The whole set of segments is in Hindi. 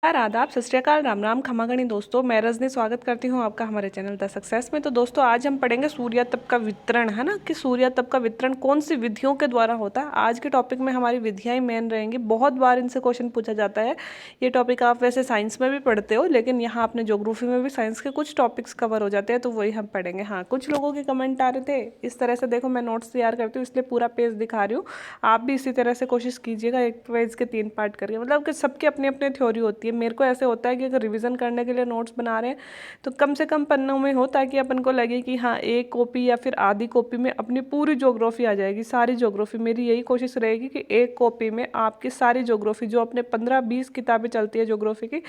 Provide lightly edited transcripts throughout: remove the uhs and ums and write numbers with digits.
आदाब, सत श्री अकाल, राम राम, खमागणी दोस्तों। मैं रजनी स्वागत करती हूँ आपका हमारे चैनल द सक्सेस में। तो दोस्तों आज हम पढ़ेंगे सूर्य तप का वितरण, है ना, कि सूर्य तप का वितरण कौन सी विधियों के द्वारा होता है। आज के टॉपिक में हमारी विधियाँ ही मेन रहेंगी। बहुत बार इनसे क्वेश्चन पूछा जाता है। ये टॉपिक आप वैसे साइंस में भी पढ़ते हो, लेकिन यहाँ आपने ज्योग्राफी में भी साइंस के कुछ टॉपिक्स कवर हो जाते हैं, तो वही हम पढ़ेंगे। हाँ, कुछ लोगों के कमेंट आ रहे थे इस तरह से। देखो, मैं नोट्स तैयार करती हूँ इसलिए पूरा पेज दिखा रही हूँ। आप भी इसी तरह से कोशिश कीजिएगा, एक पेज के 3 पार्ट करके। मतलब कि सबकी अपनी अपनी थ्योरी होती है। मेरे को ऐसे होता है कि अगर रिवीजन करने के लिए नोट्स बना रहे हैं तो कम से कम पन्नों में हो, ताकि अपन को लगे कि हाँ, एक कॉपी या फिर आधी कॉपी में अपनी पूरी ज्योग्राफी आ जाएगी, सारी ज्योग्राफी। मेरी यही कोशिश रहेगी कि एक कॉपी में आपकी सारी ज्योग्राफी, जो अपने 15-20 किताबें चलती है ज्योग्राफी की,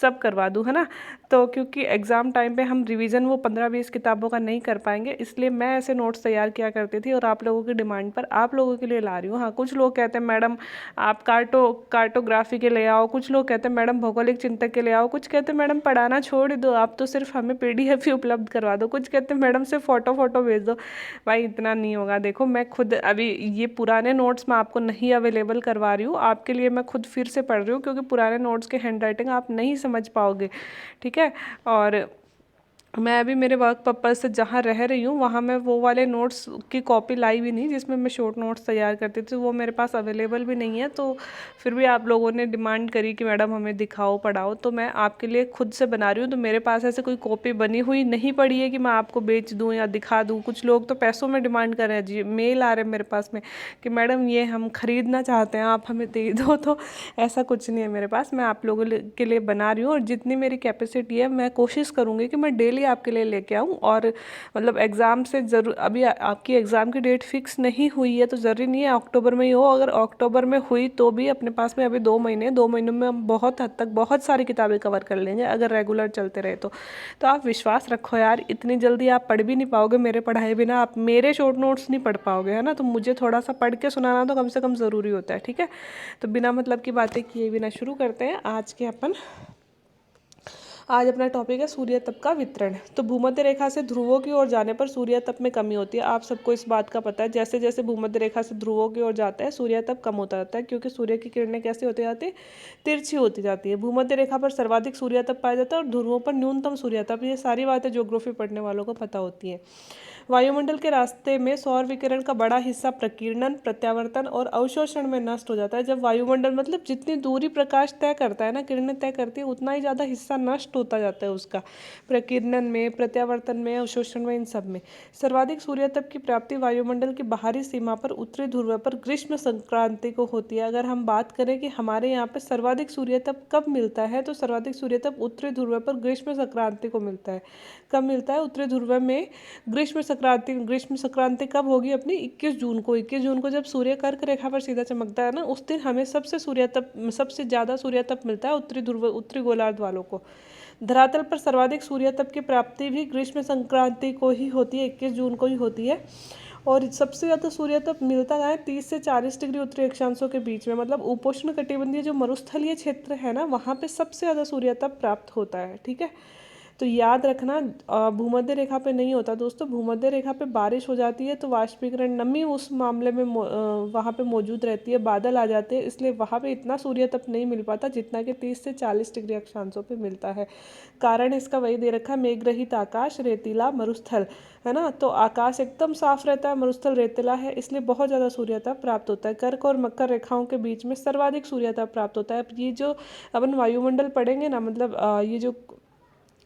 सब करवा दूँ, है ना। तो क्योंकि एग्ज़ाम टाइम पे हम रिवीजन वो 15-20 किताबों का नहीं कर पाएंगे, इसलिए मैं ऐसे नोट्स तैयार किया करती थी और आप लोगों की डिमांड पर आप लोगों के लिए ला रही हूँ। हाँ, कुछ लोग कहते हैं मैडम आप कार्टोग्राफी के ले आओ, कुछ लोग कहते हैं मैडम भौगोलिक चिंतक के ले आओ, कुछ कहते हैं मैडम पढ़ाना छोड़ दो, आप तो सिर्फ हमें पीडीएफ ही उपलब्ध करवा दो, कुछ कहते हैं मैडम सिर्फ फोटो भेज दो। भाई इतना नहीं होगा। देखो, मैं खुद अभी ये पुराने नोट्स मैं आपको नहीं अवेलेबल करवा रही हूँ, आपके लिए मैं खुद फिर से पढ़ रही हूँ, क्योंकि पुराने नोट्स के हैंड राइटिंग आप नहीं समझ पाओगे, ठीक है। और मैं अभी मेरे वर्क पर्पज से जहाँ रह रही हूँ वहाँ मैं वो वाले नोट्स की कॉपी लाई भी नहीं जिसमें मैं शॉर्ट नोट्स तैयार करती थी, वो मेरे पास अवेलेबल भी नहीं है। तो फिर भी आप लोगों ने डिमांड करी कि मैडम हमें दिखाओ, पढ़ाओ, तो मैं आपके लिए खुद से बना रही हूँ। तो मेरे पास ऐसे कोई कॉपी बनी हुई नहीं पड़ी है कि मैं आपको बेच दूँ या दिखा दूँ। कुछ लोग तो पैसों में डिमांड कर रहे हैं जी, मेल आ रहे हैं मेरे पास में कि मैडम ये हम खरीदना चाहते हैं, आप हमें दे दो। तो ऐसा कुछ नहीं है मेरे पास, मैं आप लोगों के लिए बना रही हूँ और जितनी मेरी कैपेसिटी है मैं कोशिश करूँगी कि मैं डेली आपके लिए लेके आऊँ। और मतलब एग्ज़ाम से ज़रूर, अभी आपकी एग्ज़ाम की डेट फिक्स नहीं हुई है तो ज़रूरी नहीं है अक्टूबर में ही हो। अगर अक्टूबर में हुई तो भी अपने पास में अभी 2 महीनों में हम बहुत हद तक बहुत सारी किताबें कवर कर लेंगे, अगर रेगुलर चलते रहे तो आप विश्वास रखो यार, इतनी जल्दी आप पढ़ भी नहीं पाओगे मेरे पढ़ाए बिना, आप मेरे शॉर्ट नोट्स नहीं पढ़ पाओगे, है ना। तो मुझे थोड़ा सा पढ़ के सुनाना तो कम से कम ज़रूरी होता है, ठीक है। तो बिना मतलब की बातें किए बिना शुरू करते हैं आज अपना टॉपिक है सूर्य तप का वितरण। तो भूमध्य रेखा से ध्रुवों की ओर जाने पर सूर्य तप में कमी होती है। आप सबको इस बात का पता है, जैसे जैसे भूमध्य रेखा से ध्रुवों की ओर जाता है सूर्य तप कम होता जाता है, क्योंकि सूर्य की किरणें कैसे होती जाती है, तिरछी होती जाती है। भूमध्य रेखा पर सर्वाधिक सूर्य तप पाया जाता है और ध्रुवों पर न्यूनतम सूर्य तप। ये सारी बातें ज्योग्राफी पढ़ने वालों को पता होती हैं। वायुमंडल के रास्ते में सौर विकिरण का बड़ा हिस्सा प्रकीर्णन, प्रत्यावर्तन और अवशोषण में नष्ट हो जाता है। जब वायुमंडल मतलब जितनी दूरी प्रकाश तय करता है ना, किरणें तय करती है, उतना ही ज़्यादा हिस्सा नष्ट होता जाता है उसका, प्रकीर्णन में, प्रत्यावर्तन में, अवशोषण में, इन सब में। सर्वाधिक सूर्यतप की प्राप्ति वायुमंडल की बाहरी सीमा पर उत्तरी ध्रुव पर ग्रीष्म संक्रांति को होती है। अगर हम बात करें कि हमारे यहाँ पे सर्वाधिक सूर्यतप कब मिलता है, तो सर्वाधिक सूर्यतप उत्तरी ध्रुव पर ग्रीष्म संक्रांति को मिलता है। कब मिलता है? उत्तरी ध्रुव में ग्रीष्म संक्रांति कब होगी अपनी? 21 जून को। 21 जून को जब सूर्य कर्क रेखा पर सीधा चमकता है ना, उस दिन हमें सबसे ज़्यादा सूर्यतप मिलता है उत्तरी गोलार्ध वालों को। धरातल पर सर्वाधिक सूर्यतप की प्राप्ति भी ग्रीष्म संक्रांति को ही होती है, 21 जून को ही होती है। और सबसे ज़्यादा सूर्यतप मिलता है 30 से 40 डिग्री उत्तरी अक्षांशों के बीच में, मतलब उपोष्ण कटिबंधीय जो मरुस्थलीय क्षेत्र है ना, वहाँ पे सबसे ज़्यादा सूर्यतप प्राप्त होता है, ठीक है। तो याद रखना, भूमध्य रेखा पे नहीं होता दोस्तों। भूमध्य रेखा पे बारिश हो जाती है तो वाष्पीकरण नमी उस मामले में वहाँ पे मौजूद रहती है, बादल आ जाते हैं, इसलिए वहाँ पे इतना सूर्यतप नहीं मिल पाता जितना कि 30 से 40 डिग्री अक्षांशों पे मिलता है। कारण इसका वही दे रखा है, मेघरहित आकाश, रेतीला, मरुस्थल, है ना। तो आकाश एकदम साफ रहता है, मरुस्थल रेतीला है, इसलिए बहुत ज़्यादा सूर्यतप प्राप्त होता है। कर्क और मकर रेखाओं के बीच में सर्वाधिक सूर्यतप प्राप्त होता है। अब ये जो अपन वायुमंडल पढ़ेंगे ना, मतलब ये जो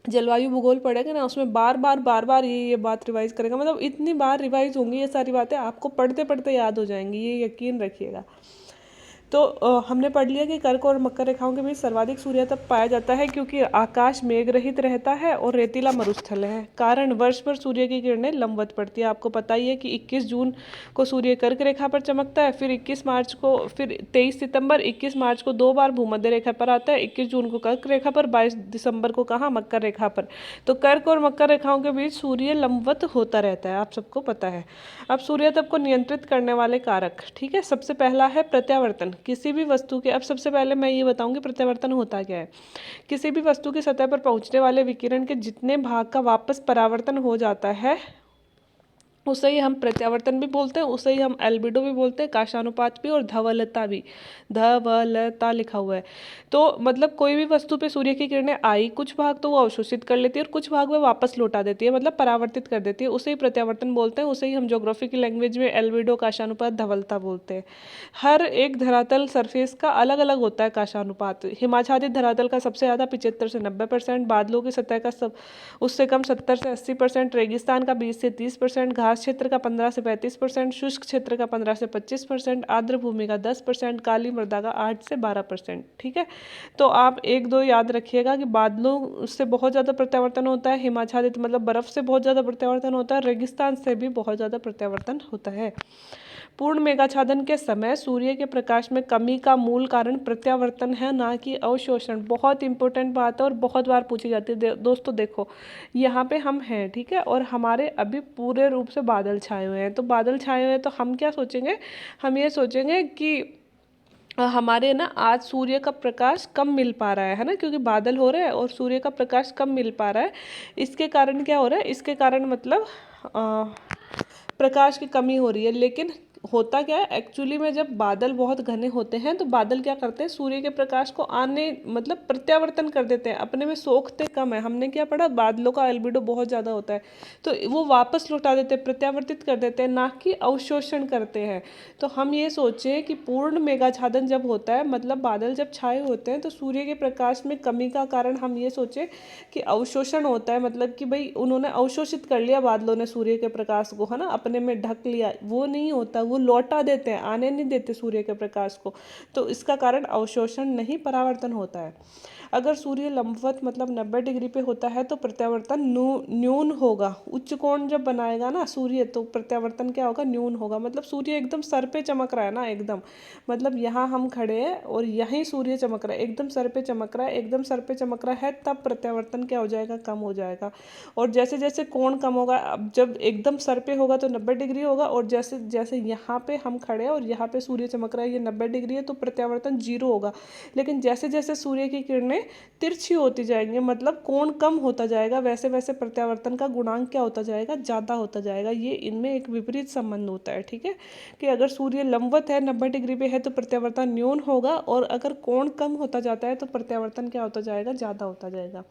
जलवायु भूगोल पढ़ेंगे ना, उसमें बार बार ये बात रिवाइज करेगा, मतलब इतनी बार रिवाइज होंगी ये सारी बातें, आपको पढ़ते पढ़ते याद हो जाएंगी, ये यकीन रखिएगा। तो हमने पढ़ लिया कि कर्क और मकर रेखाओं के बीच सर्वाधिक सूर्यतप पाया जाता है क्योंकि आकाश मेघ रहित रहता है और रेतीला मरुस्थल है। कारण वर्ष भर सूर्य की किरणें लंबवत पड़ती है। आपको पता ही है कि 21 जून को सूर्य कर्क रेखा पर चमकता है, फिर 21 मार्च को, फिर 23 सितंबर, 21 मार्च को 2 बार भूमध्य रेखा पर आता है, 21 जून को कर्क रेखा पर, 22 दिसंबर को कहाँ, मकर रेखा पर। तो कर्क और मकर रेखाओं के बीच सूर्य लंबवत होता रहता है, आप सबको पता है। अब सूर्यतप को नियंत्रित करने वाले कारक, ठीक है। सबसे पहला है प्रत्यावर्तन। किसी भी वस्तु के, अब सबसे पहले मैं ये बताऊंगी प्रत्यावर्तन होता क्या है। किसी भी वस्तु की सतह पर पहुंचने वाले विकिरण के जितने भाग का वापस परावर्तन हो जाता है उसे ही हम प्रत्यावर्तन भी बोलते हैं, उसे ही हम एल्बिडो भी बोलते हैं, काशानुपात भी, और धवलता भी। धवलता लिखा हुआ है। तो मतलब कोई भी वस्तु पे सूर्य की किरणें आई, कुछ भाग तो वो अवशोषित कर लेती है और कुछ भाग वो वापस लौटा देती है, मतलब परावर्तित कर देती है, उसे ही प्रत्यावर्तन बोलते हैं, उसे ही हम ज्योग्राफी की लैंग्वेज में एल्बिडो, काशानुपात, धवलता बोलते हैं। हर एक धरातल सरफेस का अलग अलग होता है काशानुपात। हिमाच्छादित धरातल का सबसे ज़्यादा 75 से 90%, बादलों की सतह का सब उससे कम 70 से 80%, रेगिस्तान का 20 से 30%, घास क्षेत्र का 15 से 35%, शुष्क क्षेत्र का 15 से 25%, आर्द्र भूमि का 10%, काली मृदा का 8 से 12%। ठीक है, तो आप एक दो याद रखिएगा कि बादलों से बहुत ज़्यादा प्रत्यावर्तन होता है, हिमाच्छादित मतलब बर्फ से बहुत ज़्यादा प्रत्यावर्तन होता है, रेगिस्तान से भी बहुत ज़्यादा प्रत्यावर्तन होता है। पूर्ण मेघाच्छादन के समय सूर्य के प्रकाश में कमी का मूल कारण प्रत्यावर्तन है, ना कि अवशोषण। बहुत इंपॉर्टेंट बात है और बहुत बार पूछी जाती है। दोस्तों देखो, यहाँ पे हम हैं, ठीक है, और हमारे अभी पूरे रूप से बादल छाए हुए हैं। तो बादल छाए हुए हैं तो हम क्या सोचेंगे, हम ये सोचेंगे कि हमारे ना आज सूर्य का प्रकाश कम मिल पा रहा है ना, क्योंकि बादल हो रहे हैं और सूर्य का प्रकाश कम मिल पा रहा है। इसके कारण क्या हो रहा है, इसके कारण मतलब प्रकाश की कमी हो रही है। लेकिन होता क्या है एक्चुअली में, जब बादल बहुत घने होते हैं तो बादल क्या करते हैं, सूर्य के प्रकाश को आने मतलब प्रत्यावर्तन कर देते हैं, अपने में सोखते कम है। हमने क्या पढ़ा, बादलों का एल्बिडो बहुत ज़्यादा होता है, तो वो वापस लौटा देते हैं, प्रत्यावर्तित कर देते हैं, ना कि अवशोषण करते हैं। तो हम ये सोचें कि पूर्ण मेघाच्छादन जब होता है, मतलब बादल जब छाए होते हैं, तो सूर्य के प्रकाश में कमी का कारण हम ये सोचें कि अवशोषण होता है, मतलब कि भाई उन्होंने अवशोषित कर लिया बादलों ने सूर्य के प्रकाश को, है ना, अपने में ढक लिया। वो नहीं होता, वो लौटा देते हैं, आने नहीं देते सूर्य के प्रकाश को। तो इसका कारण अवशोषण नहीं, परावर्तन होता है। अगर सूर्य लंबवत मतलब 90 डिग्री पे होता है तो प्रत्यावर्तन न्यून होगा। उच्च कोण जब बनाएगा ना सूर्य, तो प्रत्यावर्तन क्या होगा, न्यून होगा। मतलब सूर्य एकदम सर पे चमक रहा है ना, एकदम मतलब यहाँ हम खड़े हैं और यहीं सूर्य चमक रहा है, एकदम सर पे चमक रहा है, एकदम सर पे चमक रहा है, तब प्रत्यावर्तन क्या हो जाएगा, कम हो जाएगा। और जैसे जैसे कोण कम होगा, अब जब एकदम सर पे होगा तो 90 डिग्री होगा, और जैसे जैसे यहाँ पे हम खड़े हैं और यहाँ पे सूर्य चमक रहा है, ये 90 डिग्री है, तो प्रत्यावर्तन 0 होगा। लेकिन जैसे जैसे सूर्य की किरणें तिरछी होती जाएंगी, मतलब कोण कम होता जाएगा, वैसे वैसे प्रत्यावर्तन का गुणांक क्या होता जाएगा, ज़्यादा होता जाएगा। ये इनमें एक विपरीत संबंध होता है। ठीक है, कि अगर सूर्य लंबवत है, 90 डिग्री पे है, तो प्रत्यावर्तन न्यून होगा, और अगर कोण कम होता जाता है तो प्रत्यावर्तन क्या होता जाएगा, ज़्यादा होता जाएगा।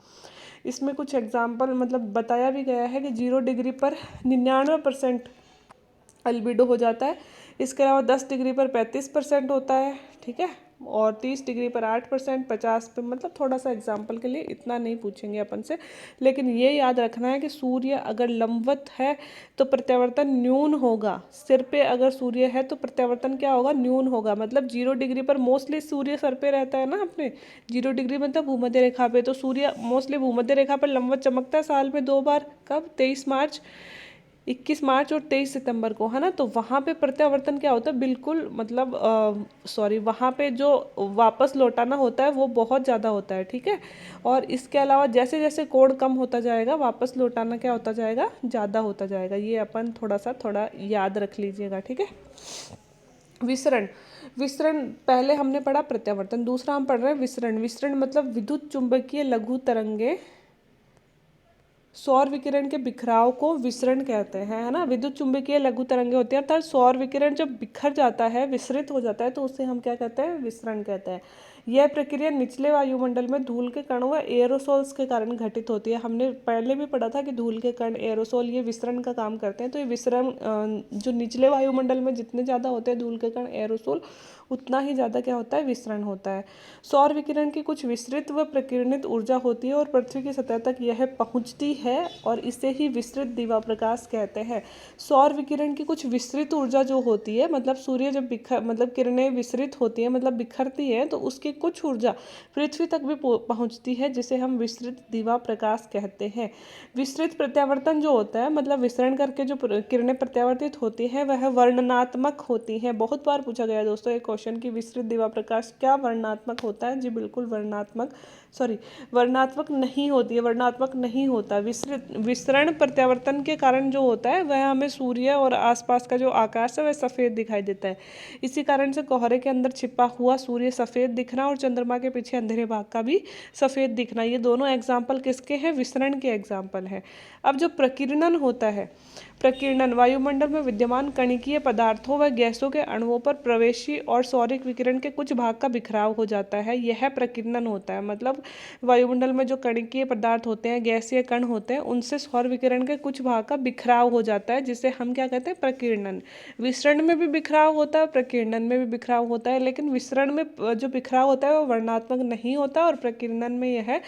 इसमें कुछ एग्जाम्पल मतलब बताया भी गया है कि 0 डिग्री पर 99% अल्बिडो हो जाता है। इसके अलावा 10 डिग्री पर 35% होता है। ठीक है, और 30 डिग्री पर 8%, 50 पे मतलब थोड़ा सा एग्जाम्पल के लिए, इतना नहीं पूछेंगे अपन से। लेकिन ये याद रखना है कि सूर्य अगर लंबवत है तो प्रत्यावर्तन न्यून होगा, सिर पे अगर सूर्य है तो प्रत्यावर्तन क्या होगा, न्यून होगा। मतलब 0 डिग्री पर मोस्टली सूर्य सर पे रहता है ना अपने, 0 डिग्री मतलब भूमध्य रेखा पे, तो सूर्य मोस्टली भूमध्य रेखा पर लंबवत चमकता है साल में 2 बार, कब, 23 मार्च, 21 मार्च और 23 सितंबर को, है ना। तो वहाँ पे प्रत्यावर्तन क्या होता है, बिल्कुल मतलब सॉरी, वहाँ पे जो वापस लौटाना होता है वो बहुत ज़्यादा होता है। ठीक है, और इसके अलावा जैसे जैसे कोण कम होता जाएगा, वापस लौटाना क्या होता जाएगा, ज़्यादा होता जाएगा। ये अपन थोड़ा याद रख लीजिएगा। ठीक है, विसरण। विसरण पहले हमने पढ़ा प्रत्यावर्तन, दूसरा हम पढ़ रहे हैं विसरण। विसरण मतलब विद्युत चुंबकीय लघु तरंगे सौर विकिरण के बिखराव को विसरण कहते हैं, है ना। विद्युत चुंबकीय लघु तरंगे होती हैं, अर्थात सौर विकिरण जब बिखर जाता है, विसरित हो जाता है, तो उसे हम क्या कहते हैं, विसरण कहते हैं। यह प्रक्रिया निचले वायुमंडल में धूल के कणों व एरोसोल्स के कारण घटित होती है। हमने पहले भी पढ़ा था कि धूल के कण, एरोसोल, ये विसरण का काम करते हैं। तो ये विसरण जो निचले वायुमंडल में जितने ज़्यादा होते हैं धूल के कण, एरोसोल, उतना ही ज़्यादा क्या होता है, विसरण होता है। सौर विकिरण की कुछ विस्तृत व प्रकीर्णित ऊर्जा होती है और पृथ्वी की सतह तक यह पहुंचती है, और इसे ही विस्तृत दीवा प्रकाश कहते हैं। सौर विकिरण की कुछ विस्तृत ऊर्जा जो होती है, मतलब सूर्य जब मतलब किरणें विस्तृत होती हैं, मतलब बिखरती हैं, तो उसकी कुछ ऊर्जा पृथ्वी तक भी पहुंचती है, जिसे हम विस्तृत दीवा प्रकाश कहते हैं। विस्तृत प्रत्यावर्तन जो होता है, मतलब विसरण करके जो किरणें प्रत्यावर्तित होती हैं, वह वर्णनात्मक होती हैं। बहुत बार पूछा गया दोस्तों एक क्वेश्चन कि विस्तृत दीवा प्रकाश क्या वर्णनात्मक होता है। जी बिल्कुल वर्णनात्मक नहीं होती है, वर्णनात्मक नहीं होता। विसरण प्रत्यावर्तन के कारण जो होता है वह हमें सूर्य और आसपास का जो आकाश है वह सफ़ेद दिखाई देता है। इसी कारण से कोहरे के अंदर छिपा हुआ सूर्य सफ़ेद दिखना और चंद्रमा के पीछे अंधेरे भाग का भी सफ़ेद दिखना, ये दोनों एग्जाम्पल किसके हैं, विसरण के एग्जाम्पल हैं। अब जो प्रकीर्णन होता है, प्रकीर्णन वायुमंडल में विद्यमान कणिकीय पदार्थों व गैसों के अणुओं पर प्रवेशी और सौरिक विकिरण के कुछ भाग का बिखराव हो जाता है, यह प्रकीर्णन होता है। मतलब वायुमंडल में जो कणिकीय पदार्थ होते हैं, गैसीय कण होते हैं, उनसे सौर विकिरण के कुछ भाग का बिखराव हो जाता है, जिसे हम क्या कहते हैं, प्रकीर्णन। विसरण में भी बिखराव होता है, प्रकीर्णन में भी बिखराव होता है, लेकिन विसरण में जो बिखराव होता है वो वर्णात्मक नहीं होता और प्रकीर्णन में यह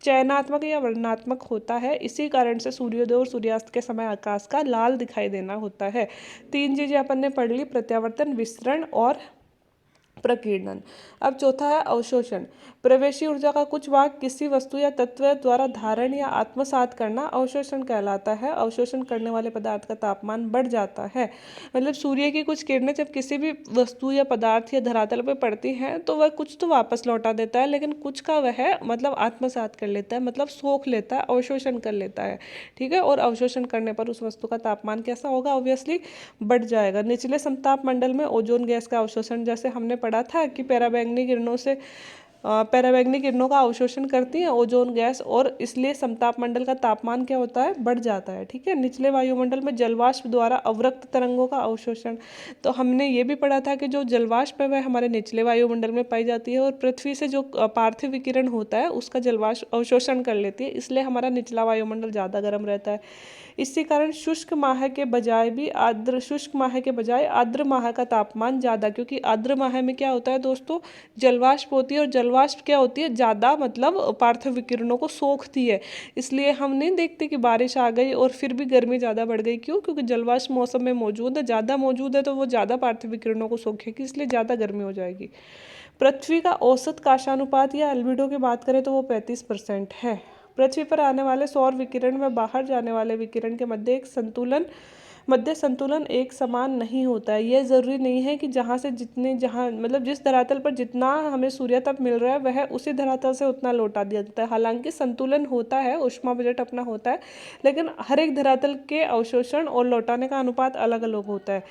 चयनात्मक या वर्णनात्मक होता है। इसी कारण से सूर्योदय और सूर्यास्त के समय आकाश का लाल दिखाई देना होता है। 3 चीजें अपन ने पढ़ ली, प्रत्यावर्तन, विसरण और प्रकीर्णन। अब चौथा है अवशोषण। प्रवेशी ऊर्जा का कुछ भाग किसी वस्तु या तत्व द्वारा धारण या आत्मसात करना अवशोषण कहलाता है। अवशोषण करने वाले पदार्थ का तापमान बढ़ जाता है। मतलब सूर्य की कुछ किरणें जब किसी भी वस्तु या पदार्थ या धरातल पर पड़ती हैं तो वह कुछ तो वापस लौटा देता है, लेकिन कुछ का वह मतलब आत्मसात कर लेता है, मतलब सोख लेता है, अवशोषण कर लेता है। ठीक है, और अवशोषण करने पर उस वस्तु का तापमान कैसा होगा, ऑब्वियसली बढ़ जाएगा। निचले समताप मंडल में ओजोन गैस का अवशोषण, जैसे हमने पढ़ा था कि पराबैंगनी किरणों का अवशोषण करती है ओजोन गैस, और इसलिए समताप मंडल का तापमान क्या होता है, बढ़ जाता है। ठीक है, निचले वायुमंडल में जलवाष्प द्वारा अवरक्त तरंगों का अवशोषण, तो हमने ये भी पढ़ा था कि जो जलवाष्प है वह हमारे निचले वायुमंडल में पाई जाती है और पृथ्वी से जो पार्थिव विकिरण होता है उसका जलवाष्प अवशोषण कर लेती है, इसलिए हमारा निचला वायुमंडल ज़्यादा गर्म रहता है। इसी कारण शुष्क माह के बजाय आर्द्र माह का तापमान ज़्यादा, क्योंकि आर्द्र माह में क्या होता है दोस्तों, जलवाष्प होती है, और जलवाष्प क्या होती है, ज़्यादा मतलब पार्थिव विकिरणों को सोखती है। इसलिए हम नहीं देखते कि बारिश आ गई और फिर भी गर्मी ज़्यादा बढ़ गई, क्यों, क्योंकि जलवाष्प मौसम में मौजूद है, ज़्यादा मौजूद है, तो वो ज़्यादा पार्थिव विकिरणों को सोखेगी, इसलिए ज़्यादा गर्मी हो जाएगी। पृथ्वी का औसत काशानुपात या एल्बिडो की बात करें तो वो 35% है। पृथ्वी पर आने वाले सौर विकिरण व बाहर जाने वाले विकिरण के मध्य संतुलन एक समान नहीं होता है। यह जरूरी नहीं है कि जहाँ मतलब जिस धरातल पर जितना हमें सूर्य तप मिल रहा है वह उसी धरातल से उतना लौटा दिया जाता है। हालांकि संतुलन होता है, ऊष्मा बजट अपना होता है, लेकिन हर एक धरातल के अवशोषण और लौटाने का अनुपात अलग अलग होता है।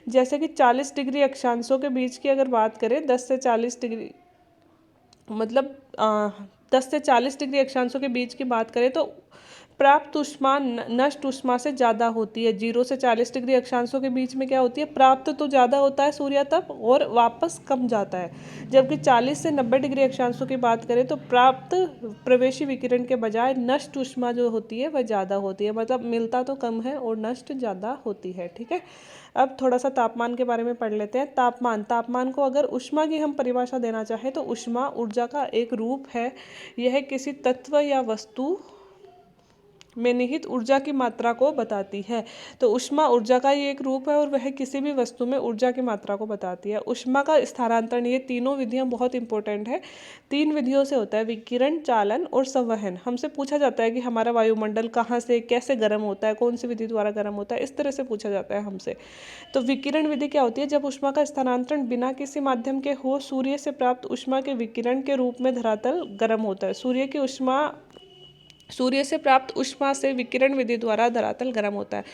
जैसे कि 40 डिग्री अक्षांशों के बीच की अगर बात करें, 10 से 40 डिग्री मतलब 10 से 40 डिग्री अक्षांशों के बीच की बात करें तो प्राप्त ऊष्मा नष्ट ऊष्मा से ज़्यादा होती है। 0 से 40 डिग्री अक्षांशों के बीच में क्या होती है, प्राप्त तो ज़्यादा होता है सूर्य तप और वापस कम जाता है। जबकि 40 से 90 डिग्री अक्षांशों की बात करें तो प्राप्त प्रवेशी विकिरण के बजाय नष्ट ऊष्मा जो होती है वह ज़्यादा होती है, मतलब मिलता तो कम है और नष्ट ज़्यादा होती है। ठीक है, अब थोड़ा सा तापमान के बारे में पढ़ लेते हैं। तापमान को अगर ऊष्मा की हम परिभाषा देना चाहें तो ऊष्मा ऊर्जा का एक रूप है। यह किसी तत्व या वस्तु में निहित ऊर्जा की मात्रा को बताती है। तो ऊष्मा ऊर्जा का ही एक रूप है और वह किसी भी वस्तु में ऊर्जा की मात्रा को बताती है। ऊष्मा का स्थानांतरण, ये तीनों विधियां बहुत इंपॉर्टेंट है। 3 विधियों से होता है, विकिरण, चालन और संवहन। हमसे पूछा जाता है कि हमारा वायुमंडल कहाँ से कैसे गर्म होता है, कौन सी विधि द्वारा गर्म होता है, इस तरह से पूछा जाता है हमसे। तो विकिरण विधि क्या होती है, जब ऊष्मा का स्थानांतरण बिना किसी माध्यम के हो, सूर्य से प्राप्त ऊष्मा के विकिरण के रूप में धरातल गर्म होता है। सूर्य से प्राप्त ऊष्मा से विकिरण विधि द्वारा धरातल गर्म होता है।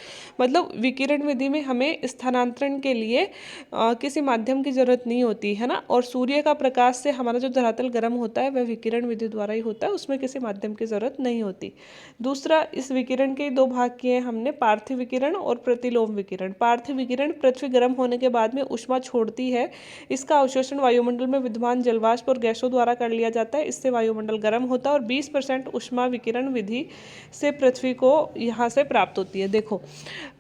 मतलब विकिरण विधि में हमें स्थानांतरण के लिए किसी माध्यम की जरूरत नहीं होती है ना, और सूर्य का प्रकाश से हमारा जो धरातल गर्म होता है वह विकिरण विधि द्वारा ही होता है, उसमें किसी माध्यम की जरूरत नहीं होती। दूसरा, इस विकिरण के 2 भाग किए हमने, पार्थिव विकिरण और प्रतिलोम विकिरण। पार्थिव विकिरण पृथ्वी गर्म होने के बाद में ऊष्मा छोड़ती है, इसका अवशोषण वायुमंडल में विद्यमान जलवाष्प और गैसों द्वारा कर लिया जाता है, इससे वायुमंडल गर्म होता है और 20% ऊष्मा विकिरण विधि से पृथ्वी को यहाँ से प्राप्त होती है। देखो,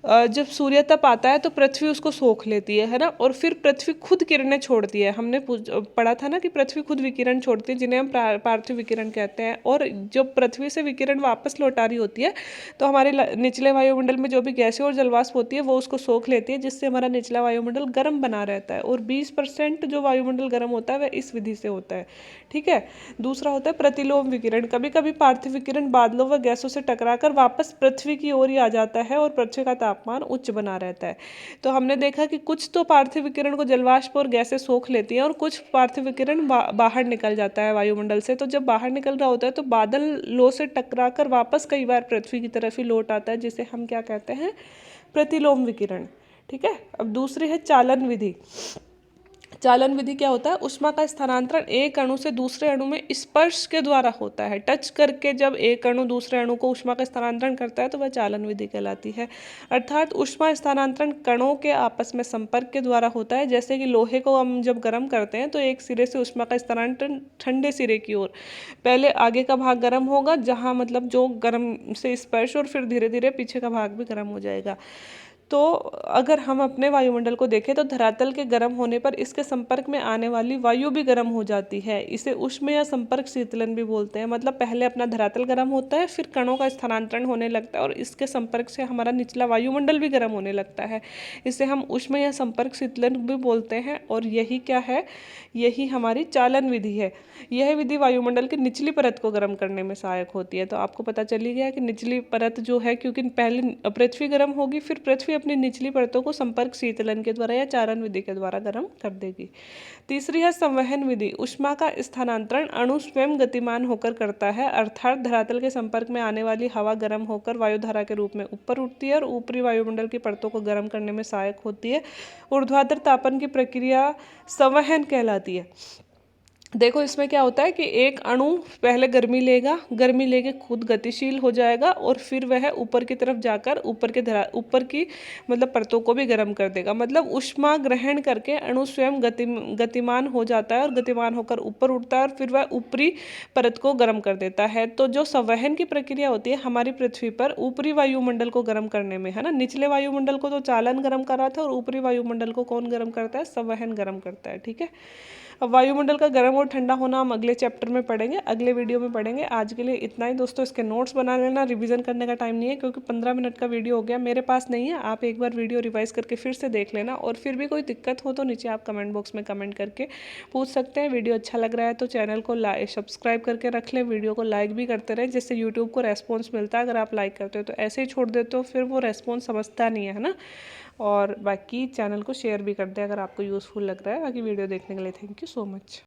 जब सूर्य तप आता है तो पृथ्वी उसको सोख लेती है ना, और फिर पृथ्वी खुद किरणें छोड़ती है। हमने पढ़ा था ना कि पृथ्वी खुद विकिरण छोड़ती है, जिन्हें हम पार्थिव विकिरण कहते हैं। और जब पृथ्वी से विकिरण वापस लौटा रही होती है तो हमारे निचले वायुमंडल में जो भी गैसें और जलवाष्प होती है वो उसको सोख लेती है, जिससे हमारा निचला वायुमंडल गर्म बना रहता है। और 20% जो वायुमंडल गर्म होता है वह इस विधि से होता है। ठीक है, दूसरा होता है प्रतिलोम विकिरण। कभी कभी पार्थिव विकिरण बादलों व गैसों से टकराकर वापस पृथ्वी की ओर ही आ जाता है और पृथ्वी का तापमान उच्च बना रहता है। तो हमने देखा कि कुछ तो पार्थिव विकिरण को जलवाष्प और गैसें सोख लेती हैं और कुछ पार्थिव विकिरण बाहर निकल जाता है वायुमंडल से। तो जब बाहर निकल रहा होता है तो बादल लो से टकराकर वापस कई बार पृथ्वी की तरफ ही लौट आता है, जिसे हम क्या कहते हैं, प्रतिलोम विकिरण। ठीक है, अब दूसरी है चालन विधि। चालन विधि क्या होता है? ऊष्मा का स्थानांतरण एक अणु से दूसरे अणु में स्पर्श के द्वारा होता है। टच करके जब एक अणु दूसरे अणु को ऊष्मा का स्थानांतरण करता है तो वह चालन विधि कहलाती है। अर्थात ऊष्मा स्थानांतरण कणों के आपस में संपर्क के द्वारा होता है। जैसे कि लोहे को हम जब गर्म करते हैं तो एक सिरे से ऊष्मा का स्थानांतरण ठंडे सिरे की ओर, पहले आगे का भाग गर्म होगा जहाँ मतलब जो गर्म से स्पर्श, और फिर धीरे धीरे पीछे का भाग भी गर्म हो जाएगा। तो अगर हम अपने वायुमंडल को देखें तो धरातल के गर्म होने पर इसके संपर्क में आने वाली वायु भी गर्म हो जाती है। इसे उष्म या संपर्क शीतलन भी बोलते हैं। मतलब पहले अपना धरातल गर्म होता है, फिर कणों का स्थानांतरण होने लगता है और इसके संपर्क से हमारा निचला वायुमंडल भी गर्म होने लगता है। इसे हम उष्म या संपर्क शीतलन भी बोलते हैं। और यही क्या है? यही हमारी चालन विधि है। यह विधि वायुमंडल की निचली परत को गर्म करने में सहायक होती है। तो आपको पता चल ही गया कि निचली परत जो है, क्योंकि पहले पृथ्वी गर्म होगी, फिर पृथ्वी अपनी निचली परतों को संपर्क शीतलन के द्वारा या चालन विधि के द्वारा गर्म कर देगी। तीसरी है संवहन विधि। ऊष्मा का स्थानांतरण अणु स्वयं गतिमान होकर करता है। अर्थात धरातल के संपर्क में आने वाली हवा गर्म होकर वायुधारा के रूप में ऊपर उठती है और ऊपरी वायुमंडल की परतों को गर्म करने में सहायक होती है। ऊर्ध्वाधर तापन की प्रक्रिया संवहन कहलाती है। देखो इसमें क्या होता है कि एक अणु पहले गर्मी लेगा, गर्मी लेके खुद गतिशील हो जाएगा और फिर वह ऊपर की तरफ जाकर ऊपर की मतलब परतों को भी गर्म कर देगा। मतलब ऊष्मा ग्रहण करके अणु स्वयं गतिमान हो जाता है और गतिमान होकर ऊपर उठता है और फिर वह ऊपरी परत को गर्म कर देता है। तो जो संवहन की प्रक्रिया होती है हमारी पृथ्वी पर ऊपरी वायुमंडल को गर्म करने में, है ना। निचले वायुमंडल को तो चालन गर्म कर रहा था और ऊपरी वायुमंडल को कौन गर्म करता है? संवहन गर्म करता है। ठीक है। अब वायुमंडल का गर्म और ठंडा होना हम अगले चैप्टर में पढ़ेंगे, अगले वीडियो में पढ़ेंगे। आज के लिए इतना ही दोस्तों। इसके नोट्स बना लेना, रिवीजन करने का टाइम नहीं है क्योंकि 15 मिनट का वीडियो हो गया, मेरे पास नहीं है। आप एक बार वीडियो रिवाइज करके फिर से देख लेना और फिर भी कोई दिक्कत हो तो नीचे आप कमेंट बॉक्स में कमेंट करके पूछ सकते हैं। वीडियो अच्छा लग रहा है तो चैनल को सब्सक्राइब करके रख लें, वीडियो को लाइक भी करते रहें जिससे यूट्यूब को रेस्पॉन्स मिलता है। अगर आप लाइक करते हो तो ऐसे ही छोड़ देते हो फिर वो रेस्पॉन्स समझता नहीं है ना। और बाकी चैनल को शेयर भी कर दें अगर आपको यूज़फुल लग रहा है। बाकी वीडियो देखने के लिए थैंक यू सो मच।